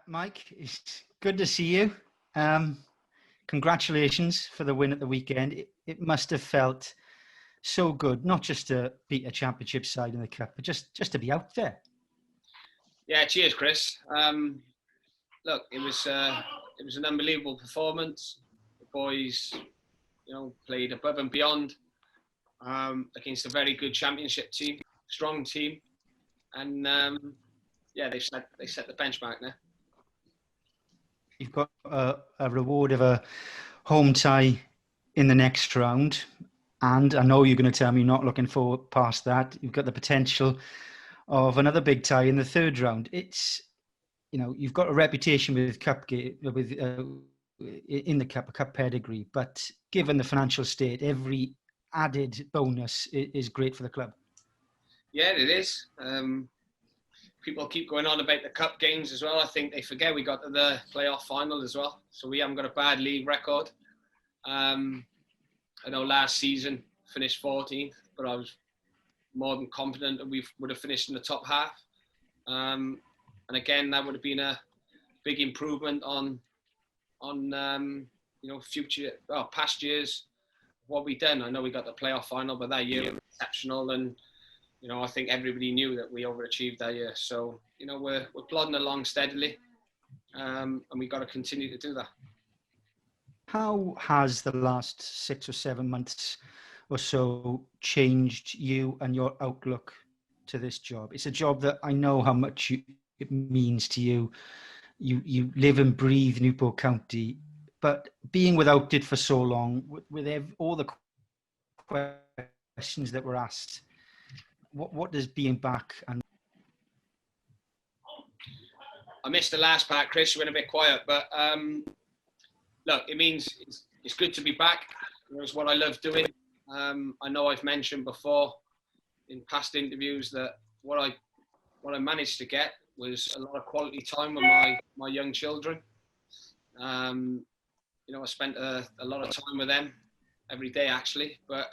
Mike, it's good to see you. Um, Congratulations for the win at the weekend. It must have felt so good, not just to beat a championship side in the cup, but just to be out there. Yeah, cheers, Chris. Look, it was an unbelievable performance. The boys, played above and beyond against a very good championship team, strong team, and yeah, they set the benchmark now. You've got a reward of a home tie in the next round, and I know you're going to tell me you're not looking forward past that. You've got the potential of another big tie in the third round. You've got a reputation with in the cup, a cup pedigree, but given the financial state, every added bonus is great for the club. Yeah, it is. People keep going on about the cup games as well. I think they forget we got to the playoff final as well, so we haven't got a bad league record. I know last season finished 14th, but I was more than confident that we would have finished in the top half. And again, that would have been a big improvement on past years. What we done. I know we got the playoff final, but that year was exceptional, and I think everybody knew that we overachieved that year. So we're plodding along steadily, and we got to continue to do that. How has the last 6 or 7 months or so changed you and your outlook to this job? It's a job that I know how much it means to you. You live and breathe Newport County, but being without it for so long, with all the questions that were asked, what does being back and... I missed the last part, Chris. You went a bit quiet, but look, it means it's good to be back. It's what I love doing. I know I've mentioned before in past interviews that what I managed to get was a lot of quality time with my young children. I spent a lot of time with them every day, actually, but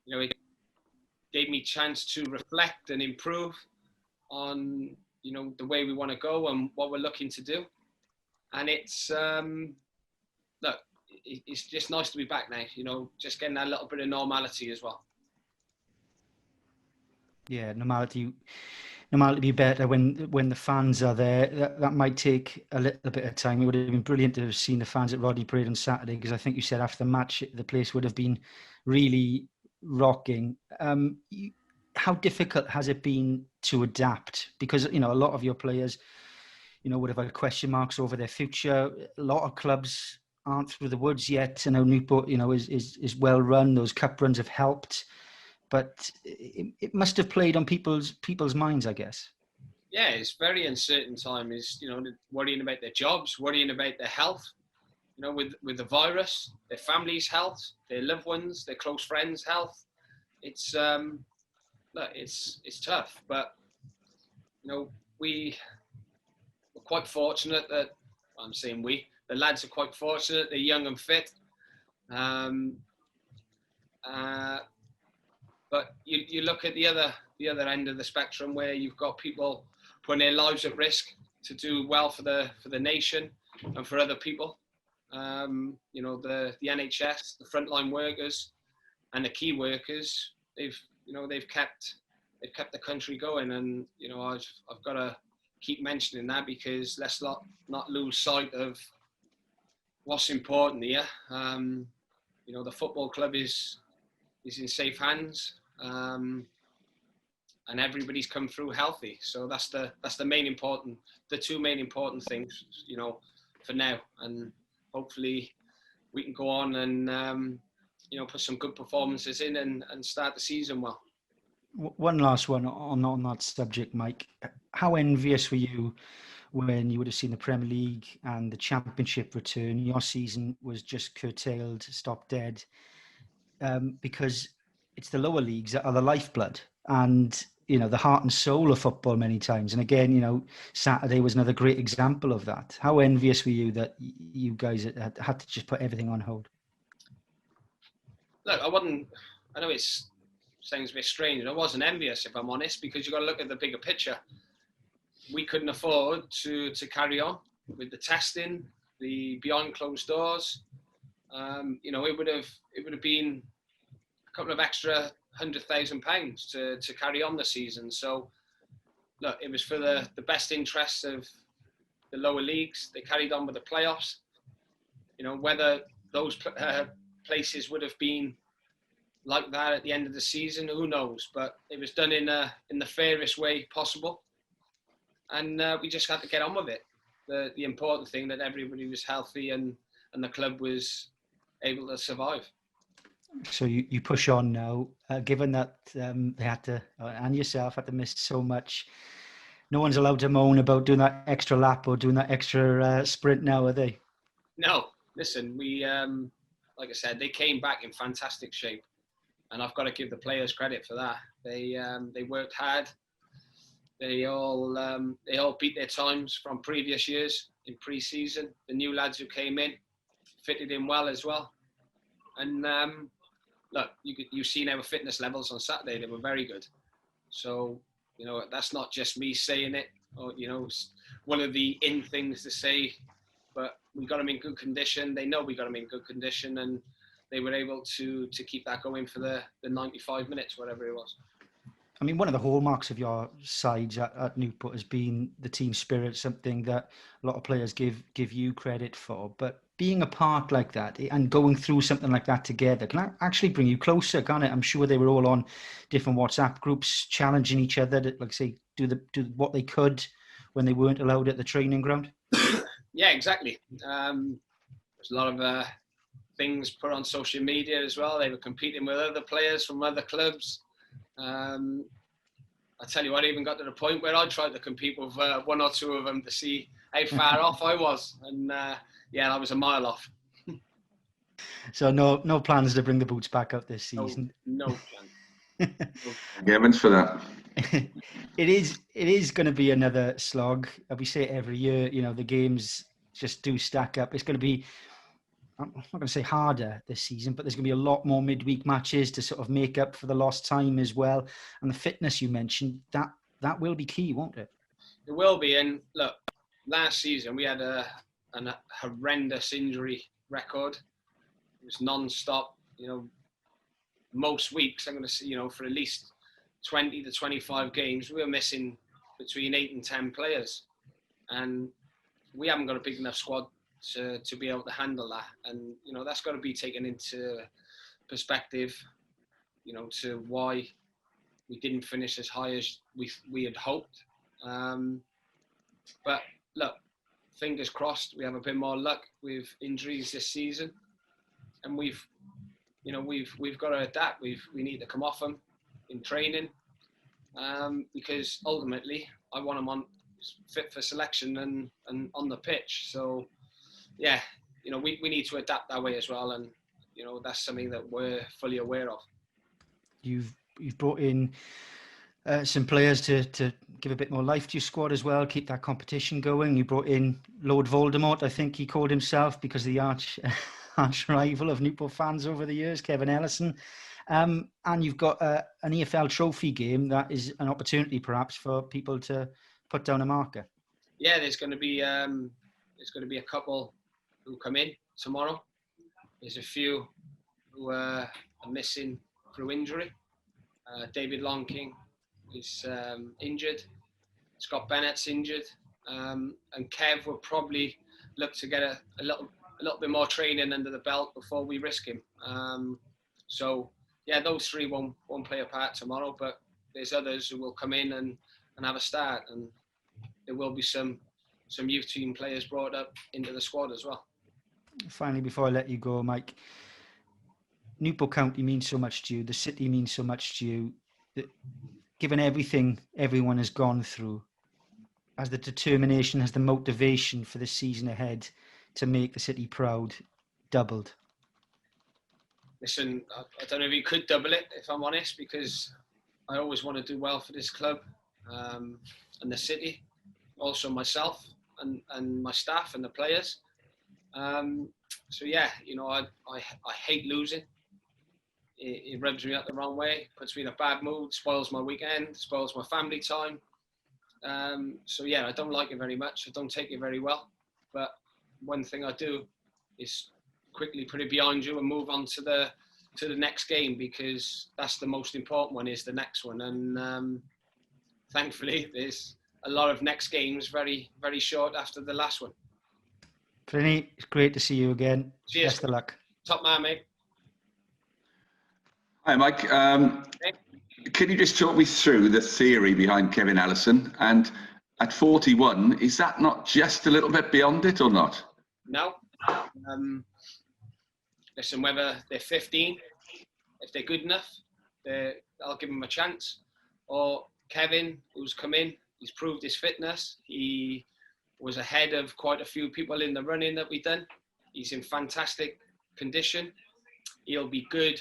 it gave me a chance to reflect and improve on the way we want to go and what we're looking to do. And it's look, it's just nice to be back now, just getting that little bit of normality as well. Yeah, normality be better when the fans are there. That might take a little bit of time. It would have been brilliant to have seen the fans at Rodney Parade on Saturday, because I think you said after the match the place would have been really rocking. How difficult has it been to adapt? Because a lot of your players, would have had question marks over their future. A lot of clubs aren't through the woods yet. I know Newport, is well run. Those cup runs have helped. But it must have played on people's minds, I guess. Yeah, it's very uncertain time. Is worrying about their jobs, worrying about their health. With the virus, their family's health, their loved ones, their close friends' health. It's it's tough, but we're quite fortunate that the lads are quite fortunate. They're young and fit. But you look at the other end of the spectrum, where you've got people putting their lives at risk to do well for the nation and for other people. The NHS, the frontline workers, and the key workers. They've kept the country going, and I've got to keep mentioning that, because let's not lose sight of what's important here. The football club is in safe hands. And everybody's come through healthy, so that's the two main important things, for now. And hopefully we can go on and put some good performances in and start the season well. One last one on that subject, Mike. How envious were you when you would have seen the Premier League and the Championship return? Your season was just curtailed, stopped dead, because it's the lower leagues that are the lifeblood and the heart and soul of football many times. And again, Saturday was another great example of that. How envious were you that you guys had to just put everything on hold? Look, I know it sounds a bit strange. I wasn't envious, if I'm honest, because you've got to look at the bigger picture. we couldn't afford to carry on with the testing, the behind closed doors. You know, it would have been a couple of extra £100,000 to carry on the season. So look, it was for the best interests of the lower leagues. They carried on with the playoffs. You know, whether those places would have been like that at the end of the season, who knows? But it was done in the fairest way possible, and we just had to get on with it. The important thing that everybody was healthy and the club was able to survive. So you push on now, given that they had to, and yourself had to miss so much. No one's allowed to moan about doing that extra lap or doing that extra sprint now, are they? No, listen, we like I said, they came back in fantastic shape, and I've got to give the players credit for that. They worked hard. They all beat their times from previous years in pre-season. The new lads who came in fitted in well as well, and look, you've seen our fitness levels on Saturday. They were very good. So, you know, that's not just me saying it, or, you know, one of the in things to say, but we got them in good condition. They know we got them in good condition, and they were able to keep that going for the 95 minutes, whatever it was. I mean, one of the hallmarks of your sides at Newport has been the team spirit, something that a lot of players give you credit for. But being apart like that and going through something like that together can actually bring you closer, can't it? I'm sure they were all on different WhatsApp groups, challenging each other to, like, say, do what they could when they weren't allowed at the training ground. Yeah, exactly. There's a lot of things put on social media as well. They were competing with other players from other clubs. I tell you what, I even got to the point where I tried to compete with one or two of them to see how far off I was, and I was a mile off. So no plans to bring the boots back up this season. No plan. Evans for that. It is going to be another slog. We say it every year. You know, the games just do stack up. It's going to be, I'm not going to say harder this season, but there's going to be a lot more midweek matches to sort of make up for the lost time as well. And the fitness you mentioned, that will be key, won't it? It will be. And look, last season we had a horrendous injury record. It was non-stop. You know, most weeks I'm going to see, you know, for at least 20 to 25 games, we were missing between 8 and 10 players. And we haven't got a big enough squad to be able to handle that, and you know that's got to be taken into perspective, you know, to why we didn't finish as high as we had hoped. But look, fingers crossed, we have a bit more luck with injuries this season, and we've got to adapt. We need to come off them in training, because ultimately I want them on fit for selection and on the pitch. So yeah, you know, we need to adapt that way as well, and you know that's something that we're fully aware of. You've brought in some players to give a bit more life to your squad as well, keep that competition going. You brought in Lord Voldemort, I think he called himself, because of the arch rival of Newport fans over the years, Kevin Ellison. And you've got an EFL Trophy game that is an opportunity perhaps for people to put down a marker. Yeah, there's going to be a couple who come in tomorrow. There's a few who are missing through injury. David Longking is injured. Scott Bennett's injured, and Kev will probably look to get a little bit more training under the belt before we risk him. So yeah, those three won't play a part tomorrow, but there's others who will come in and have a start, and there will be some youth team players brought up into the squad as well. Finally, before I let you go, Mike, Newport County means so much to you. The city means so much to you. Given everything everyone has gone through, has the determination, has the motivation for the season ahead to make the city proud doubled? Listen, I don't know if you could double it, if I'm honest, because I always want to do well for this club and the city, also myself and my staff and the players. So yeah, you know, I hate losing. It rubs me up the wrong way, puts me in a bad mood, spoils my weekend, spoils my family time. So yeah, I don't like it very much. I don't take it very well. But one thing I do is quickly put it behind you and move on to the next game, because that's the most important one, is the next one. And thankfully, there's a lot of next games very, very short after the last one. Flynn, it's great to see you again. Cheers. Best of luck. Top man, mate. Hi, Mike. Can you just talk me through the theory behind Kevin Ellison? And at 41, is that not just a little bit beyond it or not? No. Listen, whether they're 15, if they're good enough, I'll give them a chance. Or Kevin, who's come in, he's proved his fitness. He was ahead of quite a few people in the running that we've done. He's in fantastic condition. He'll be good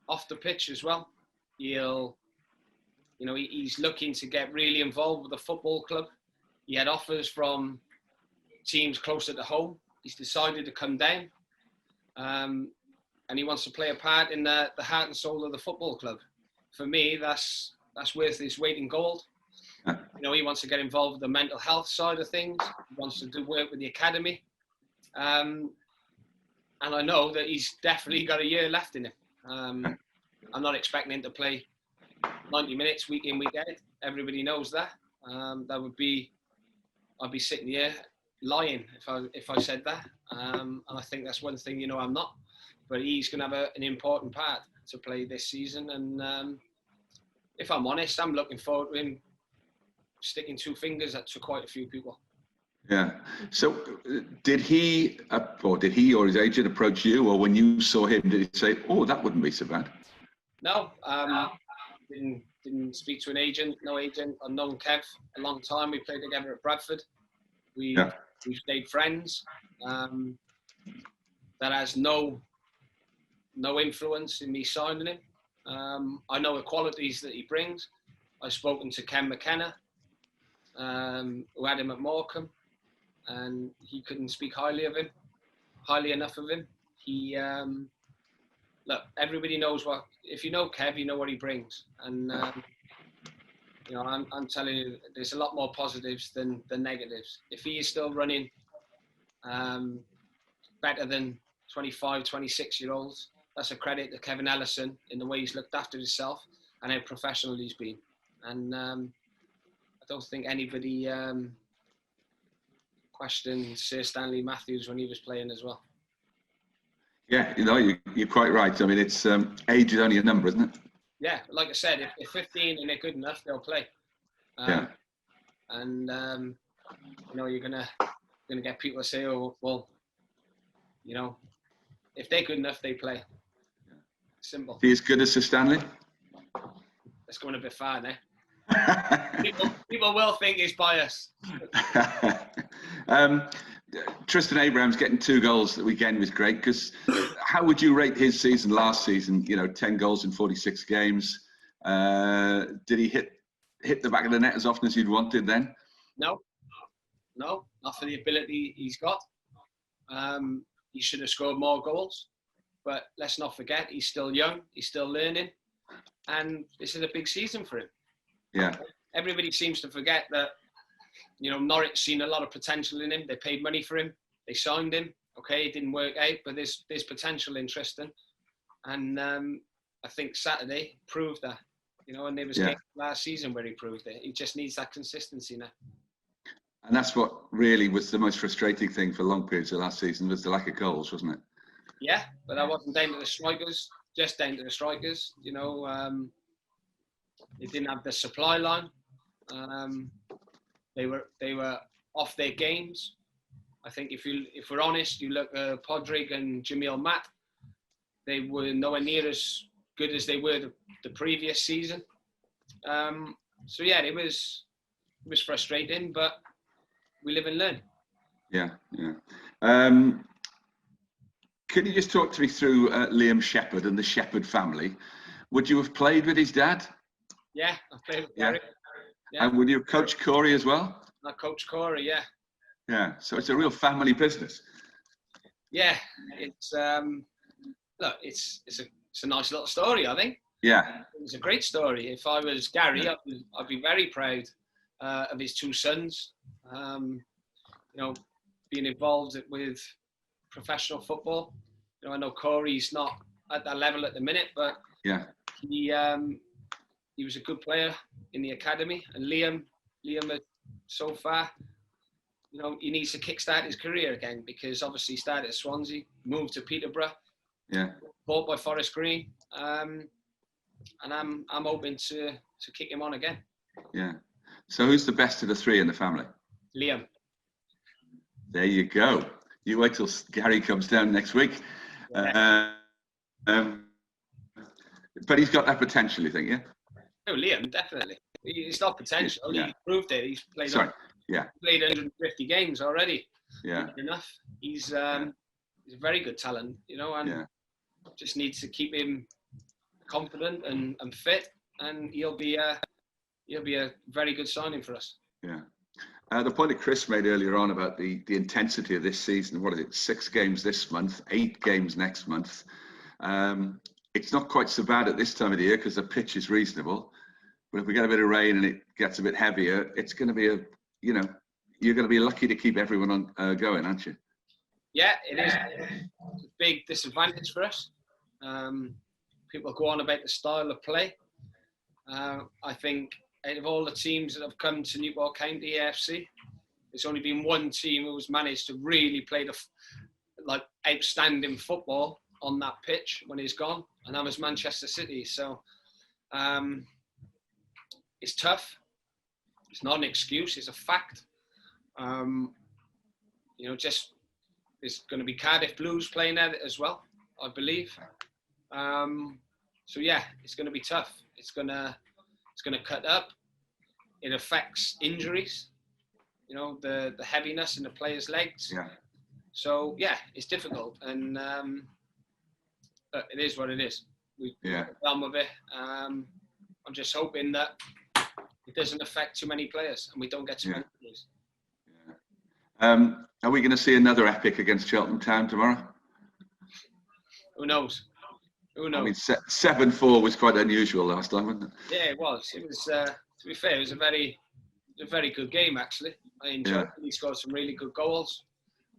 off the pitch as well. He's looking to get really involved with the football club. He had offers from teams closer to home. He's decided to come down. And he wants to play a part in the heart and soul of the football club. For me, that's worth his weight in gold. He wants to get involved with the mental health side of things. He wants to do work with the academy. And I know that he's definitely got a year left in him. I'm not expecting him to play 90 minutes week in, week out. Everybody knows that. I'd be sitting here lying if I said that. And I think that's one thing, I'm not. But he's going to have an important part to play this season. And if I'm honest, I'm looking forward to him sticking two fingers to quite a few people. Yeah. So did he or his agent approach you, or when you saw him, did he say, "Oh, that wouldn't be so bad"? No. Didn't speak to an agent. No agent. I've known Kev a long time. We played together at Bradford. We've stayed friends. That has no influence in me signing him. I know the qualities that he brings. I've spoken to Ken McKenna, who had him at Morecambe, and he couldn't speak highly enough of him. He look, everybody knows if you know Kev, you know what he brings. And I'm telling you, there's a lot more positives than negatives. If he is still running better than 25, 26-year-olds, that's a credit to Kevin Ellison in the way he's looked after himself and how professional he's been. And I don't think anybody questioned Sir Stanley Matthews when he was playing as well. Yeah, you're quite right. I mean, it's age is only a number, isn't it? Yeah, like I said, if they're 15 and they're good enough, they'll play. And you're gonna get people to say, "Oh, well, if they're good enough, they play." Simple. He as good as Sir Stanley? That's going a bit far now. people will think he's biased. Tristan Abrams getting 2 goals the weekend was great, because how would you rate his season last season? 10 goals in 46 games. Did he hit the back of the net as often as you'd wanted then? No, not for the ability he's got. He should have scored more goals. But let's not forget, he's still young, he's still learning, and this is a big season for him. Yeah. Everybody seems to forget that, Norwich seen a lot of potential in him. They paid money for him. They signed him. Okay, it didn't work out, but there's potential in Tristan. And I think Saturday proved that, and there was games last season where he proved it. He just needs that consistency now. And that's what really was the most frustrating thing for long periods of last season, was the lack of goals, wasn't it? Yeah, but that wasn't down to the strikers, just down to the strikers. They didn't have the supply line. They were off their games. I think if we're honest, you look at Podrick and Jamil Matt, they were nowhere near as good as they were the previous season. So yeah, it was frustrating, but we live and learn. Yeah. Can you just talk to me through Liam Shepherd and the Shepherd family? Would you have played with his dad? Yeah, I played with Gary. Yeah. And would you have coached Corey as well? I coached Corey, yeah. Yeah, so it's a real family business. Yeah, it's it's a nice little story, I think. Yeah. It's a great story. If I was Gary, I'd be very proud of his 2 sons. You know, being involved with professional football. You know, I know Corey's not at that level at the minute, but yeah, he was a good player in the academy. And Liam so far, you know, he needs to kickstart his career again, because obviously he started at Swansea, moved to Peterborough, yeah, bought by Forest Green, and I'm hoping to kick him on again. yeah. So who's the best of the 3 in the family? Liam. There you go. You wait till Gary comes down next week. Yeah. But he's got that potential, you think, yeah? No, Liam, definitely. He's got potential. Yeah. He's proved it. He's played. Yeah. Played 150 games already. Yeah. Enough. He's a very good talent, you know, and just needs to keep him confident and fit, and he'll be a very good signing for us. Yeah. The point that Chris made earlier on about the intensity of this season, what is it, 6 games this month, 8 games next month. It's not quite so bad at this time of the year because the pitch is reasonable. But if we get a bit of rain and it gets a bit heavier, it's going to be you're going to be lucky to keep everyone on going, aren't you? Yeah, it is. It's a big disadvantage for us. People go on about the style of play. I think out of all the teams that have come to Newport County AFC, there's only been one team who's managed to really play the outstanding football on that pitch when he's gone, and that was Manchester City. So it's tough. It's not an excuse. It's a fact. You know, just there's going to be Cardiff Blues playing there as well, I believe. So yeah, it's going to be tough. It's going to cut up. It affects injuries. You know, the heaviness in the players' legs. Yeah. So yeah, it's difficult, and but it is what it is. We've done with it. I'm just hoping that it doesn't affect too many players and we don't get too many injuries. Yeah. Are we going to see another epic against Cheltenham Town tomorrow? Who knows? Who knows? I mean, 7-4 was quite unusual last time, wasn't it? Yeah, it was. It was. To be fair, it was a very good game actually. I enjoyed it. He scored some really good goals,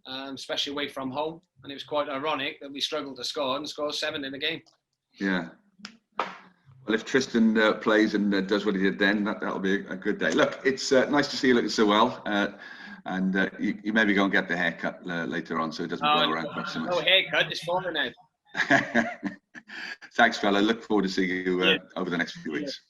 especially away from home. And it was quite ironic that we struggled to score and score 7 in the game. Yeah. Well, if Tristan plays and does what he did then, that'll be a good day. Look, it's nice to see you looking so well. And you maybe go and get the haircut later on so it doesn't blow around quite so much. No haircut, it's falling out. Thanks, fella. Look forward to seeing you over the next few weeks.